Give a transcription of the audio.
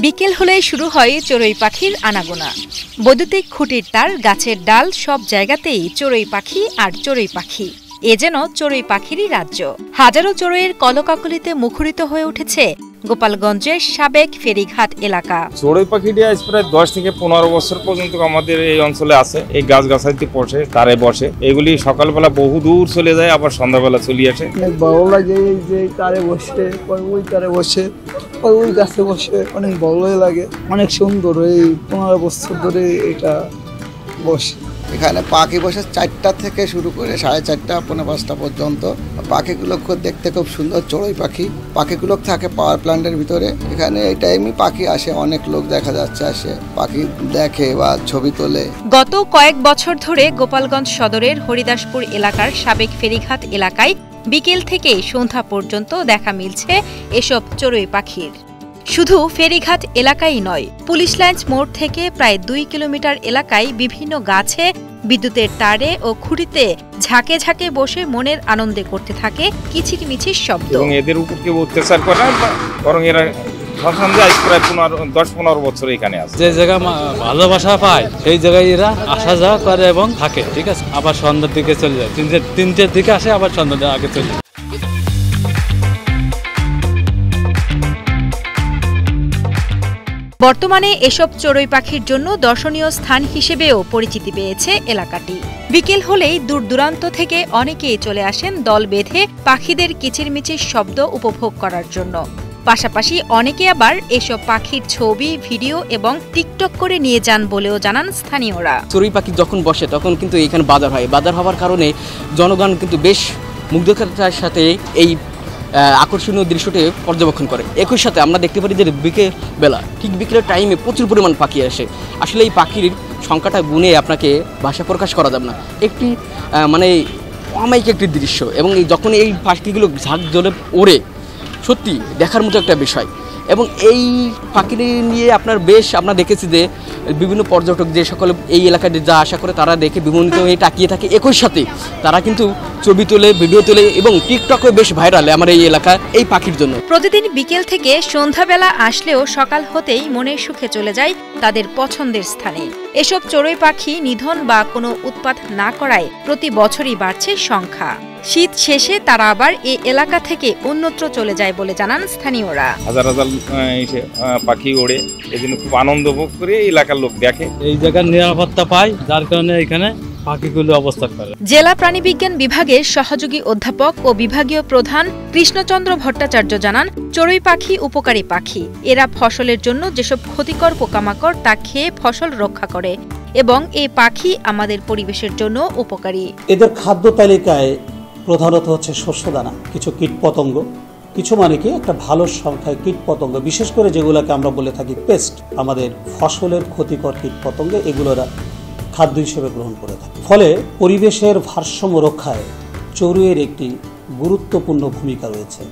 বিকেল হলেই শুরু হয় চড়ুই পাখির আনাগোনা। বৈদ্যুতিক খুঁটির তার, গাছের ডাল, সব জায়গাতেই চড়ুই পাখি আর চড়ুই পাখি। এ যেন চড়ুই পাখিরই রাজ্য। হাজারো চড়ুইয়ের কলকাকলিতে মুখরিত হয়ে উঠেছে গোপালগঞ্জের সাবেক ফেরিঘাট এলাকা। চড়ুই পাখিটি আজ প্রায় 10 থেকে 15 বছর পর্যন্ত আমাদের এই অঞ্চলে আছে। এই গাছগাছালিতে বসে, তারে বসে। এগুলি সকালবেলা বহু দূর চলে যায়, আবার সন্ধ্যাবেলা চলে আসে। অনেক ভালো লাগে যে তারে বসে, ওই তারে বসে, ওই গাছে বসে, অনেক ভালোই লাগে। অনেক সুন্দর। এই 15 বছর ধরে এটা বসে। এখানে পাখি বসে 4টা থেকে শুরু করে 4:30, 5:45 পর্যন্ত। পাখিগুলো দেখতে খুব সুন্দর। চড়ুই পাখি, পাখিগুলো থাকে পাওয়ার প্ল্যান্টের ভিতরে। এখানে এই টাইমে পাখি আসে, অনেক লোক দেখা যাচ্ছে আসে, পাখি দেখে বা ছবি তোলে। গত কয়েক বছর ধরে গোপালগঞ্জ সদরের হরিদাসপুর এলাকার সাবেক ফেরিঘাট এলাকায় বিকেল থেকে সন্ধ্যা পর্যন্ত দেখা মিলছে এসব চড়ুই পাখির। শুধু ফেরিঘাট এলাকাই নয়, পুলিশ লাইন্স মোড় থেকে প্রায় 2 কিলোমিটার এলাকায় বিভিন্ন গাছে, বিদ্যুতের তারে ও খুঁটিতে ঝাঁকে ঝাঁকে বসে মনের আনন্দে করতে থাকে কিচিরমিচির শব্দ। এবং এদের উপর কেউ অত্যাচার করে না, বরং এরা প্রায় 10-15 বছর এখানে আছে। যে জায়গায় ভালোবাসা পায় সেই জায়গায় এরা আসা যাওয়া করে এবং থাকে, ঠিক আছে। আবার সন্ধ্যার দিকে চলে যায়, 3টের দিকে আসে, আবার সন্ধ্যার আগে চলে যায়। বর্তমানে এসব চড়ুই পাখির জন্য দর্শনীয় স্থান হিসেবেও পরিচিতি পেয়েছে এলাকাটি। বিকেল হলেই দূর দূরান্ত থেকে অনেকেই চলে আসেন দল বেঁধে পাখিদের কিচিরমিচির শব্দ উপভোগ করার জন্য। পাশাপাশি অনেকে আবার এসব পাখির ছবি, ভিডিও এবং টিকটক করে নিয়ে যান বলেও জানান স্থানীয়রা। চড়ুই পাখি যখন বসে তখন কিন্তু এখানে বাজার হয়। বাজার হওয়ার কারণে জনগণ কিন্তু বেশ মুগ্ধতার সাথে এই আকর্ষণীয় দৃশ্যটি পর্যবেক্ষণ করে। একই সাথে আমরা দেখতে পারি যে বিকেল বেলা, ঠিক বিকেলের টাইমে প্রচুর পরিমাণ পাখি আসে। আসলে এই পাখির সংখ্যাটা গুণে আপনাকে ভাষা প্রকাশ করা যাবে না। একটি মানে অমায়িক একটি দৃশ্য, এবং যখন এই পাখিগুলো ঝাঁক জ্বলে ওড়ে, সত্যি দেখার মতো একটা বিষয়। এবং এই পাখি নিয়ে আমরা দেখেছি যে বিভিন্ন পর্যটক যে সকল এই এলাকায় যা আশা করে তারা দেখে বিভিন্ন তাকিয়ে থাকে। একই সাথে তারা কিন্তু ছবি তোলে, ভিডিও তোলে এবং টিকটকে বেশ ভাইরাল আমার এই এলাকা এই পাখির জন্য। প্রতিদিন বিকেল থেকে সন্ধ্যাবেলা আসলেও সকাল হতেই মনের সুখে চলে যায় তাদের পছন্দের স্থানে। এসব চড়ুই পাখি নিধন বা কোনো উৎপাত না করায় প্রতি বছরই বাড়ছে সংখ্যা। শীত শেষে তারা আবার এই এলাকা থেকে অন্যত্র চলে যায় বলে জানান স্থানীয়রা। হাজার হাজার পাখি ওড়ে, এই জন্য খুব আনন্দ ভোগ করে এলাকার লোক দেখে। এই জায়গার নিরাপত্তা পায়, যার কারণে এখানে পাখিগুলো অবস্থান করে। জেলা প্রাণীবিজ্ঞান বিভাগের সহযোগী অধ্যাপক ও বিভাগীয় প্রধান কৃষ্ণচন্দ্র ভট্টাচার্য জানান, চড়ুই পাখি উপকারী পাখি। এরা ফসলের জন্য যেসব ক্ষতিকর পোকামাকড় তা খেয়ে ফসল রক্ষা করে, এবং এই পাখি আমাদের পরিবেশের জন্য উপকারী। এদের খাদ্য তালিকায় প্রধানত হচ্ছে শস্যদানা, কিছু কীটপতঙ্গ, কিছু মানে কি একটা ভালো সংখ্যায় কীটপতঙ্গ, বিশেষ করে যেগুলোকে আমরা বলে থাকি পেস্ট, আমাদের ফসলের ক্ষতিকর কীটপতঙ্গ, এগুলোরা খাদ্য হিসেবে গ্রহণ করে থাকে। ফলে পরিবেশের ভারসাম্য রক্ষায় চড়ুইয়ের একটি গুরুত্বপূর্ণ ভূমিকা রয়েছে।